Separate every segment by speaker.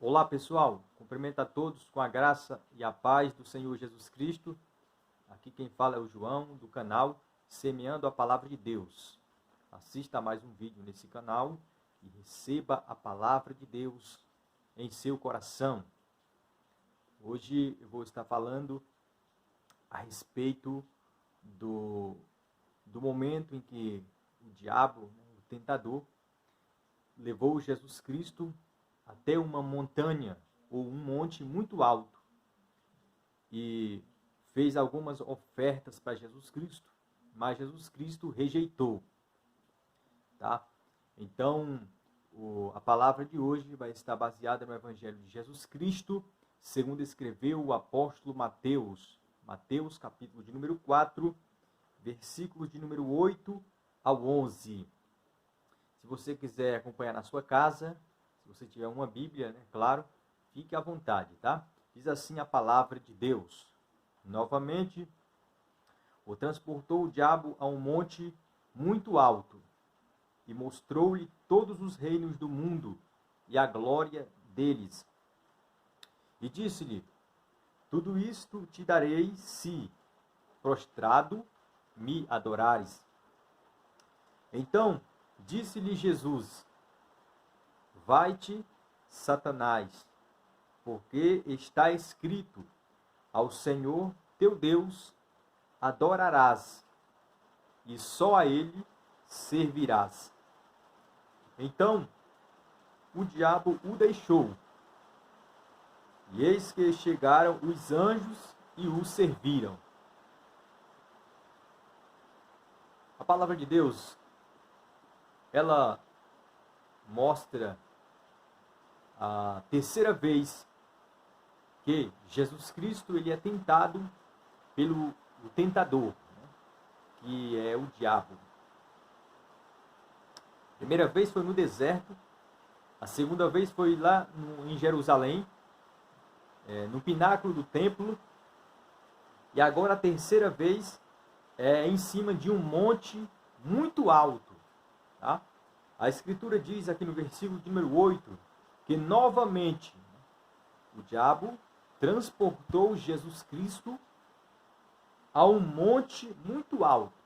Speaker 1: Olá pessoal, cumprimento a todos com a graça e a paz do Senhor Jesus Cristo. Aqui quem fala é o João, do canal Semeando a Palavra de Deus. Assista a mais um vídeo nesse canal e receba a Palavra de Deus em seu coração. Hoje eu vou estar falando a respeito do momento em que o diabo, o tentador, levou Jesus Cristo até uma montanha ou um monte muito alto e fez algumas ofertas para Jesus Cristo, mas Jesus Cristo rejeitou, tá? Então, a palavra de hoje vai estar baseada no Evangelho de Jesus Cristo, segundo escreveu o apóstolo Mateus. Mateus, capítulo de número 4, versículos de número 8 ao 11. Se você quiser acompanhar na sua casa, se você tiver uma Bíblia, né, claro, fique à vontade, tá? Diz assim a palavra de Deus. Novamente, o transportou o diabo a um monte muito alto e mostrou-lhe todos os reinos do mundo e a glória deles. E disse-lhe: tudo isto te darei se, prostrado, me adorares. Então disse-lhe Jesus: vai-te, Satanás, porque está escrito: ao Senhor teu Deus adorarás, e só a ele servirás. Então o diabo o deixou, e eis que chegaram os anjos e o serviram. A palavra de Deus, ela mostra a terceira vez que Jesus Cristo ele é tentado pelo tentador, né, que é o diabo. A primeira vez foi no deserto, a segunda vez foi lá em Jerusalém, no pináculo do templo, e agora a terceira vez é em cima de um monte muito alto. Tá? A Escritura diz aqui no versículo de número 8, que novamente o diabo transportou Jesus Cristo a um monte muito alto.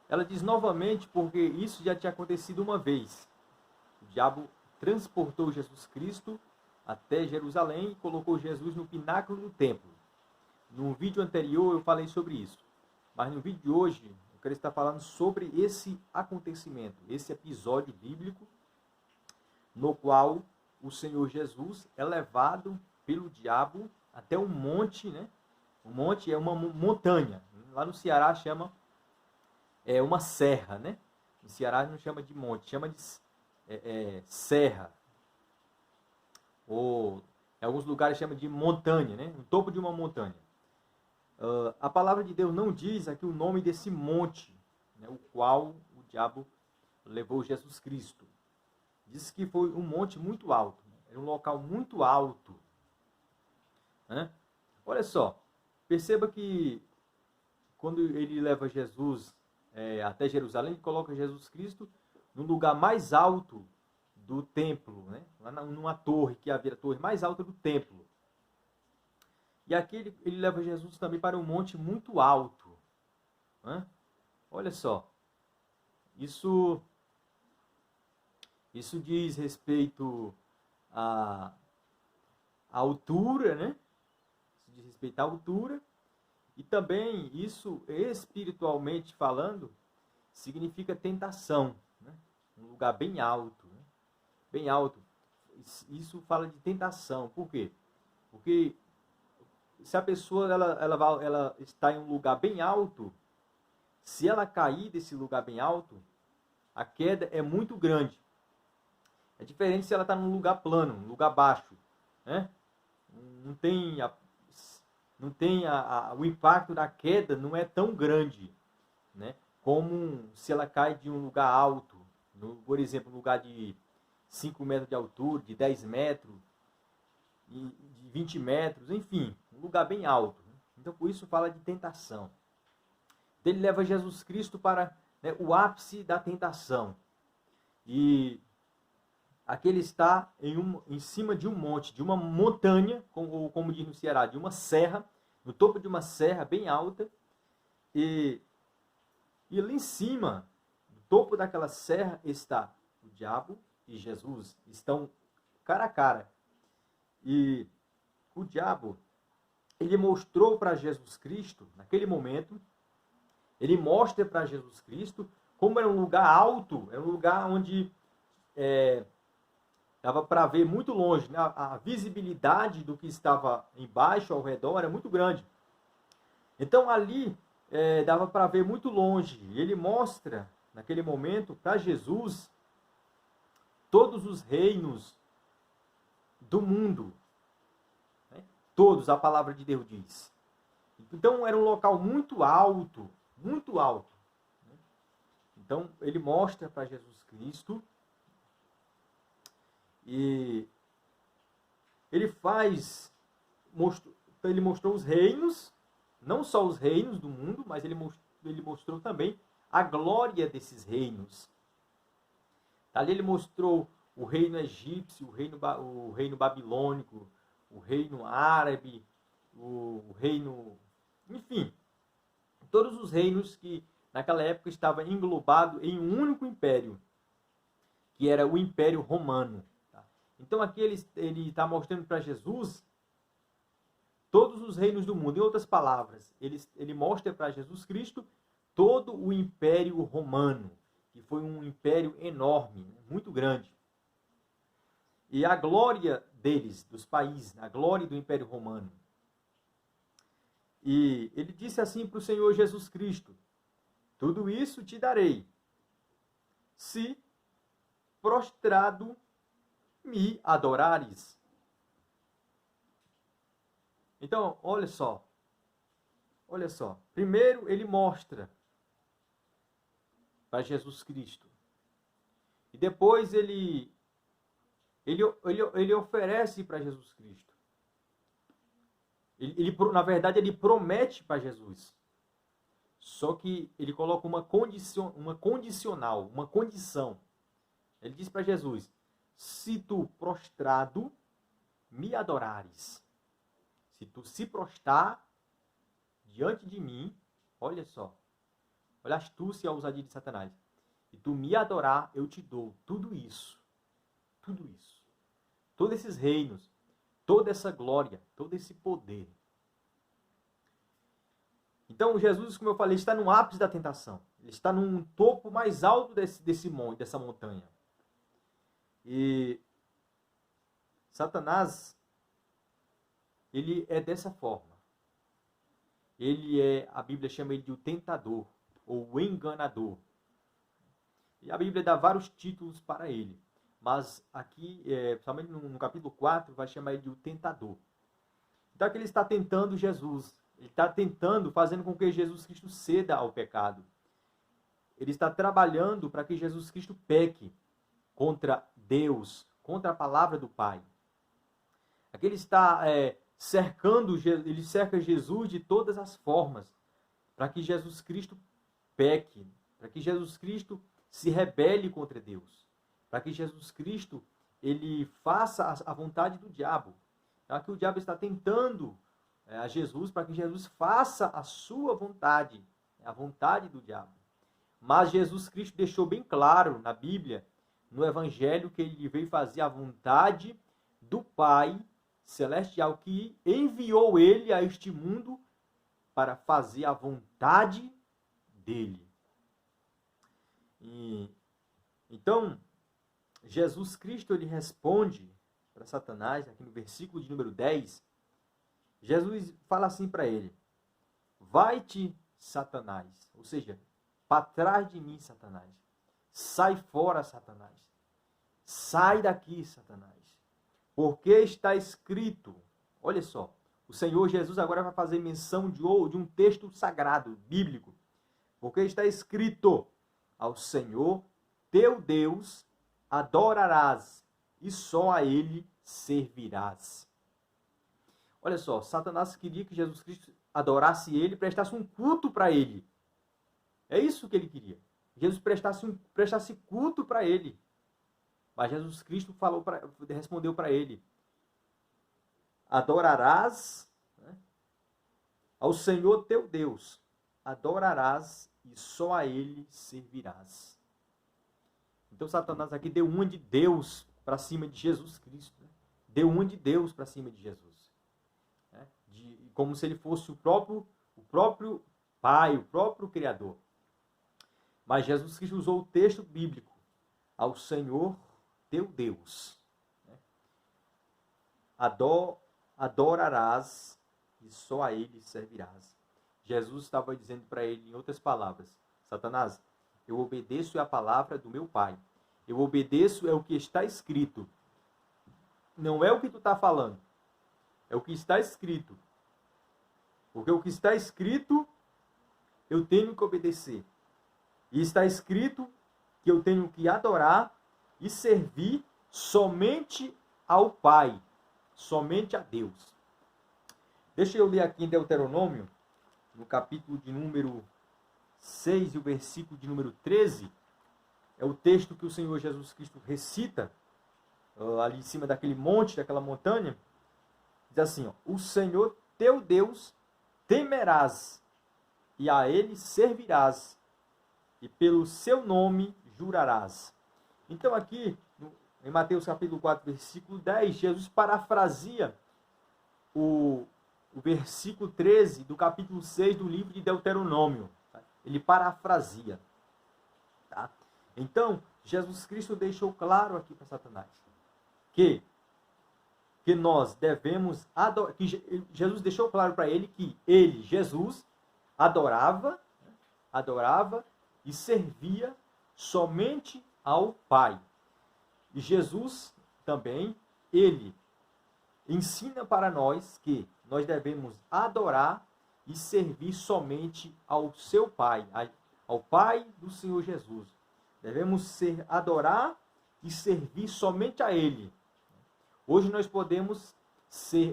Speaker 1: Ela diz novamente porque isso já tinha acontecido uma vez. O diabo transportou Jesus Cristo até Jerusalém e colocou Jesus no pináculo do templo. No vídeo anterior eu falei sobre isso. Mas no vídeo de hoje eu quero estar falando sobre esse acontecimento, esse episódio bíblico no qual o Senhor Jesus é levado pelo diabo até um monte, né? O monte é uma montanha. Lá no Ceará chama uma serra, né? No Ceará não chama de monte, chama de serra. Ou em alguns lugares chama de montanha, né? O topo de uma montanha. A palavra de Deus não diz aqui o nome desse monte, né, o qual o diabo levou Jesus Cristo. Diz que foi um monte muito alto, né? Era um local muito alto. Né? Olha só, perceba que quando ele leva Jesus até Jerusalém, ele coloca Jesus Cristo no lugar mais alto do templo, né? Lá numa torre, que havia a torre mais alta do templo. E aqui ele leva Jesus também para um monte muito alto. Né? Olha só, isso diz respeito à altura, né? Isso diz respeito à altura. E também isso, espiritualmente falando, significa tentação. Né? Um lugar bem alto. Né? Bem alto. Isso fala de tentação. Por quê? Porque se a pessoa ela está em um lugar bem alto, se ela cair desse lugar bem alto, a queda é muito grande. É diferente se ela está num lugar plano, num lugar baixo. Né? Não tem o impacto da queda não é tão grande, né? Como se ela cai de um lugar alto, por exemplo, um lugar de 5 metros de altura, de 10 metros, de 20 metros, enfim, um lugar bem alto. Então, por isso fala de tentação. Ele leva Jesus Cristo para, né, o ápice da tentação. E aqui ele está em cima de um monte, de uma montanha, ou como diz no Ceará, de uma serra, no topo de uma serra bem alta, e ali em cima, no topo daquela serra, está o diabo e Jesus, estão cara a cara. E o diabo, ele mostrou para Jesus Cristo, naquele momento, ele mostra para Jesus Cristo como era um lugar alto, era um lugar onde dava para ver muito longe, né? A visibilidade do que estava embaixo, ao redor, era muito grande. Então ali dava para ver muito longe. Ele mostra, naquele momento, para Jesus, todos os reinos do mundo. Né? Todos, a palavra de Deus diz. Então era um local muito alto, muito alto. Então ele mostra para Jesus Cristo e ele mostrou os reinos, não só os reinos do mundo, mas ele mostrou também a glória desses reinos. Ali ele mostrou o reino egípcio, o reino babilônico, o reino árabe, o reino... Enfim, todos os reinos que naquela época estavam englobados em um único império, que era o Império Romano. Então aqui ele está mostrando para Jesus todos os reinos do mundo. Em outras palavras, ele mostra para Jesus Cristo todo o Império Romano, que foi um império enorme, muito grande. E a glória deles, dos países, a glória do Império Romano. E ele disse assim para o Senhor Jesus Cristo: tudo isso te darei, se prostrado me adorares. Então, olha só. Primeiro ele mostra para Jesus Cristo. E depois ele oferece para Jesus Cristo. Na verdade, ele promete para Jesus. Só que ele coloca uma condição. Ele diz para Jesus: se tu prostrado me adorares, se tu se prostrar diante de mim, olha só, olha a astúcia e a ousadia de Satanás, e tu me adorar, eu te dou tudo isso, todos esses reinos, toda essa glória, todo esse poder. Então Jesus, como eu falei, está no ápice da tentação. Ele está num topo mais alto desse monte, dessa montanha. E Satanás, ele é dessa forma. A Bíblia chama ele de o tentador, ou o enganador. E a Bíblia dá vários títulos para ele. Mas aqui, principalmente no capítulo 4, vai chamar ele de o tentador. Então aqui ele está tentando Jesus. Ele está tentando, fazendo com que Jesus Cristo ceda ao pecado. Ele está trabalhando para que Jesus Cristo peque contra Deus, contra a palavra do Pai. Aqui ele está ele cerca Jesus de todas as formas, para que Jesus Cristo peque, para que Jesus Cristo se rebele contra Deus, para que Jesus Cristo ele faça a vontade do diabo. Então, aqui o diabo está tentando a Jesus para que Jesus faça a sua vontade, a vontade do diabo. Mas Jesus Cristo deixou bem claro na Bíblia, no Evangelho, que ele veio fazer a vontade do Pai Celestial, que enviou ele a este mundo para fazer a vontade dele. Então, Jesus Cristo ele responde para Satanás, aqui no versículo de número 10, Jesus fala assim para ele: vai-te, Satanás, ou seja, para trás de mim, Satanás. Sai fora, Satanás. Sai daqui, Satanás. Porque está escrito, olha só, o Senhor Jesus agora vai fazer menção de um texto sagrado, bíblico. Porque está escrito: ao Senhor teu Deus adorarás, e só a Ele servirás. Olha só, Satanás queria que Jesus Cristo adorasse Ele, prestasse um culto para Ele. É isso que ele queria. Jesus prestasse culto para Ele. Mas Jesus Cristo respondeu para ele: adorarás, né, ao Senhor teu Deus, adorarás e só a Ele servirás. Então Satanás aqui deu uma de Deus para cima de Jesus Cristo. Né? Deu uma de Deus para cima de Jesus. Né? Como se ele fosse o próprio Pai, o próprio Criador. Mas Jesus Cristo usou o texto bíblico: ao Senhor teu Deus. Né? Adorarás e só a Ele servirás. Jesus estava dizendo para ele, em outras palavras: Satanás, eu obedeço a palavra do meu Pai. Eu obedeço é o que está escrito. Não é o que tu está falando. É o que está escrito. Porque o que está escrito, eu tenho que obedecer. E está escrito que eu tenho que adorar e servir somente ao Pai. Somente a Deus. Deixa eu ler aqui em Deuteronômio, no capítulo de número 6 e o versículo de número 13. É o texto que o Senhor Jesus Cristo recita, ali em cima daquele monte, daquela montanha. Diz assim, ó, o Senhor teu Deus temerás, e a Ele servirás, e pelo seu nome jurarás. Então aqui, em Mateus capítulo 4, versículo 10, Jesus parafraseia o versículo 13 do capítulo 6 do livro de Deuteronômio. Tá? Ele parafraseia. Tá? Então, Jesus Cristo deixou claro aqui para Satanás que nós devemos adorar, que Jesus deixou claro para ele que ele, Jesus, adorava e servia somente ao Pai. E Jesus também, ele ensina para nós que nós devemos adorar e servir somente ao seu Pai, ao Pai do Senhor Jesus. Devemos adorar e servir somente a Ele. Hoje nós podemos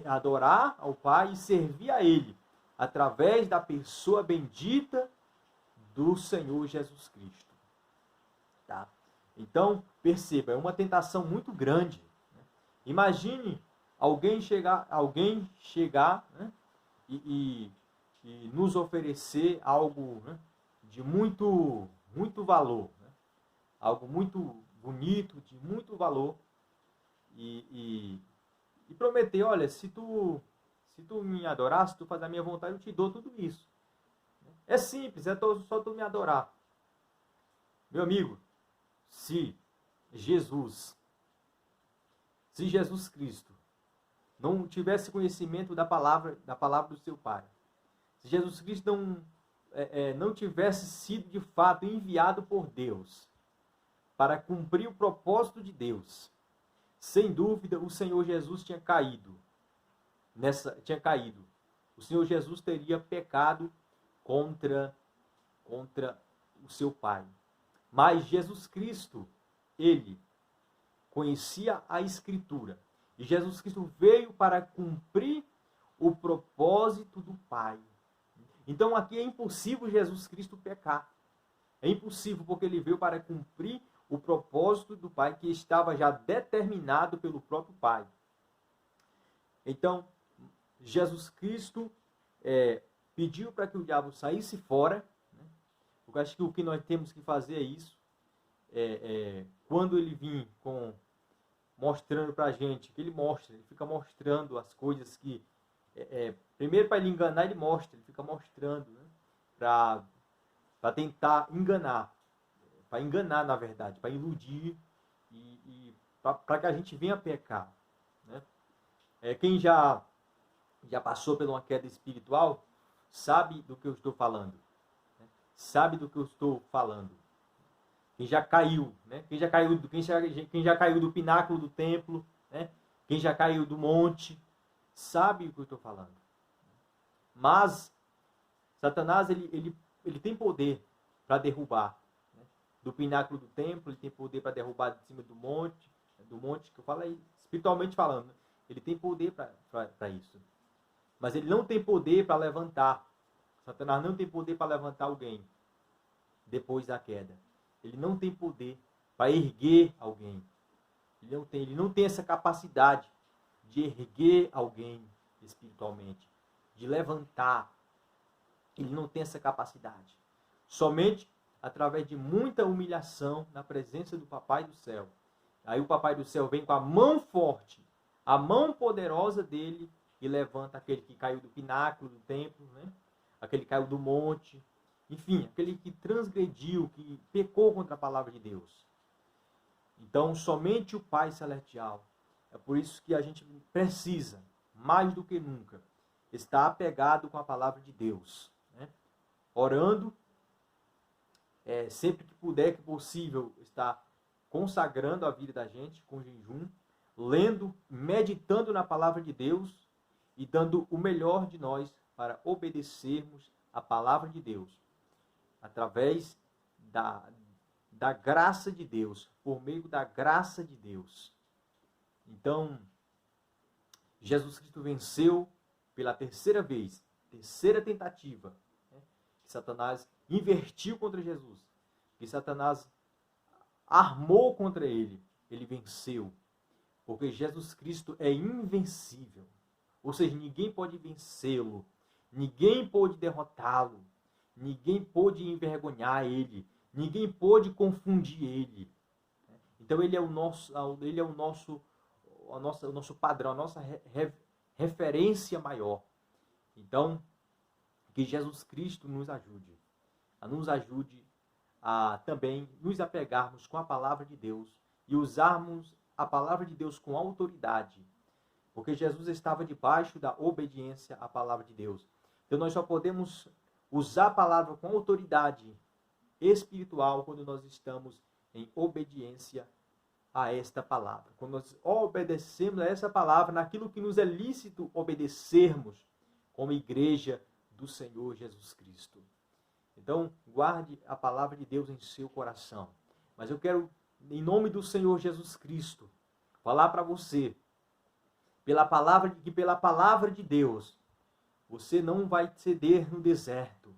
Speaker 1: adorar ao Pai e servir a Ele através da pessoa bendita do Senhor Jesus Cristo. Tá? Então, perceba, é uma tentação muito grande. Né? Imagine alguém chegar, né, e nos oferecer algo, né, de muito valor, né? Algo muito bonito, de muito valor, e prometer: olha, se tu me adorar, se tu fazer a minha vontade, eu te dou tudo isso. É simples, só tu me adorar. Meu amigo, se Jesus Cristo não tivesse conhecimento da palavra do seu Pai, se Jesus Cristo não tivesse sido de fato enviado por Deus para cumprir o propósito de Deus, sem dúvida o Senhor Jesus tinha caído. O Senhor Jesus teria pecado contra o seu Pai. Mas Jesus Cristo, ele conhecia a Escritura. E Jesus Cristo veio para cumprir o propósito do Pai. Então aqui é impossível Jesus Cristo pecar. É impossível, porque ele veio para cumprir o propósito do Pai, que estava já determinado pelo próprio Pai. Então, Jesus Cristo pediu para que o diabo saísse fora. Né? Eu acho que o que nós temos que fazer é isso. Quando ele vir mostrando para a gente, que ele fica mostrando as coisas que... primeiro, para ele enganar, ele fica mostrando, né? Para tentar enganar. Para enganar, na verdade, para iludir e para que a gente venha pecar. Né? Quem já passou por uma queda espiritual sabe do que eu estou falando. Né? Sabe do que eu estou falando. Quem já caiu, né? Quem já caiu do pináculo do templo, né? Quem já caiu do monte, sabe o que eu estou falando. Mas Satanás, ele tem poder para derrubar. Né? Do pináculo do templo, ele tem poder para derrubar de cima do monte que eu falo aí, espiritualmente falando. Né? Ele tem poder para isso. Mas ele não tem poder para levantar. Satanás não tem poder para levantar alguém depois da queda. Ele não tem poder para erguer alguém. Ele não tem essa capacidade de erguer alguém espiritualmente, de levantar. Ele não tem essa capacidade. Somente através de muita humilhação na presença do Papai do Céu. Aí o Papai do Céu vem com a mão forte, a mão poderosa dele, e levanta aquele que caiu do pináculo do templo, né? Aquele que caiu do monte, enfim, aquele que transgrediu, que pecou contra a palavra de Deus. Então, somente o Pai Celestial. É por isso que a gente precisa, mais do que nunca, estar apegado com a palavra de Deus, né? Orando, sempre que puder, que possível, estar consagrando a vida da gente com jejum, lendo, meditando na palavra de Deus e dando o melhor de nós para obedecermos a palavra de Deus, através da graça de Deus, por meio da graça de Deus. Então, Jesus Cristo venceu pela terceira vez, terceira tentativa, né, que Satanás invertiu contra Jesus, que Satanás armou contra ele. Ele venceu, porque Jesus Cristo é invencível. Ou seja, ninguém pode vencê-lo, ninguém pode derrotá-lo, ninguém pode envergonhar ele, ninguém pode confundir ele. Então ele é o nosso padrão, a nossa referência maior. Então, que Jesus Cristo nos ajude a também nos apegarmos com a palavra de Deus e usarmos a palavra de Deus com autoridade, porque Jesus estava debaixo da obediência à palavra de Deus. Então nós só podemos usar a palavra com autoridade espiritual quando nós estamos em obediência a esta palavra. Quando nós obedecemos a essa palavra naquilo que nos é lícito obedecermos como igreja do Senhor Jesus Cristo. Então, guarde a palavra de Deus em seu coração. Mas eu quero, em nome do Senhor Jesus Cristo, falar para você, pela palavra de Deus, você não vai ceder no deserto.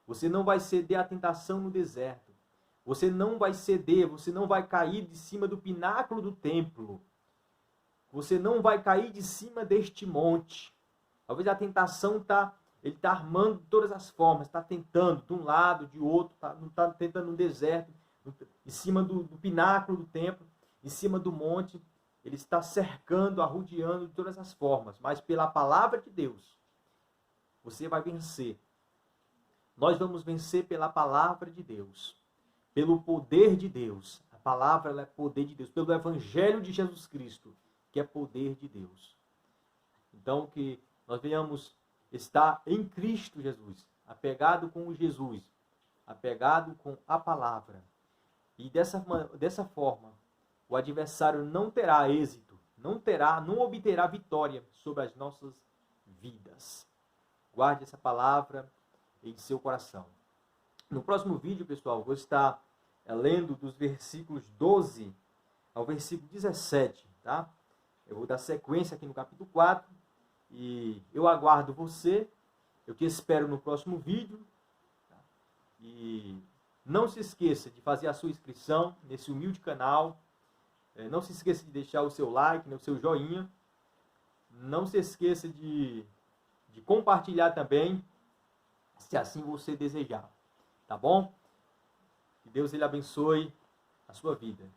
Speaker 1: Você não vai ceder à tentação no deserto. Você não vai ceder, você não vai cair de cima do pináculo do templo. Você não vai cair de cima deste monte. Talvez a tentação ele está armando de todas as formas, está tentando de um lado, de outro, não está tentando no deserto, em cima do pináculo do templo, em cima do monte. Ele está cercando, arrodeando de todas as formas. Mas pela palavra de Deus, você vai vencer. Nós vamos vencer pela palavra de Deus. Pelo poder de Deus. A palavra ela é poder de Deus. Pelo evangelho de Jesus Cristo, que é poder de Deus. Então, que nós venhamos estar em Cristo Jesus. Apegado com Jesus. Apegado com a palavra. E dessa forma, o adversário não terá êxito, não obterá vitória sobre as nossas vidas. Guarde essa palavra em seu coração. No próximo vídeo, pessoal, vou estar lendo dos versículos 12 ao versículo 17, tá? Eu vou dar sequência aqui no capítulo 4 e eu aguardo você, eu te espero no próximo vídeo, tá? E não se esqueça de fazer a sua inscrição nesse humilde canal. Não se esqueça de deixar o seu like, o seu joinha. Não se esqueça de compartilhar também, se assim você desejar. Tá bom? Que Deus ele abençoe a sua vida.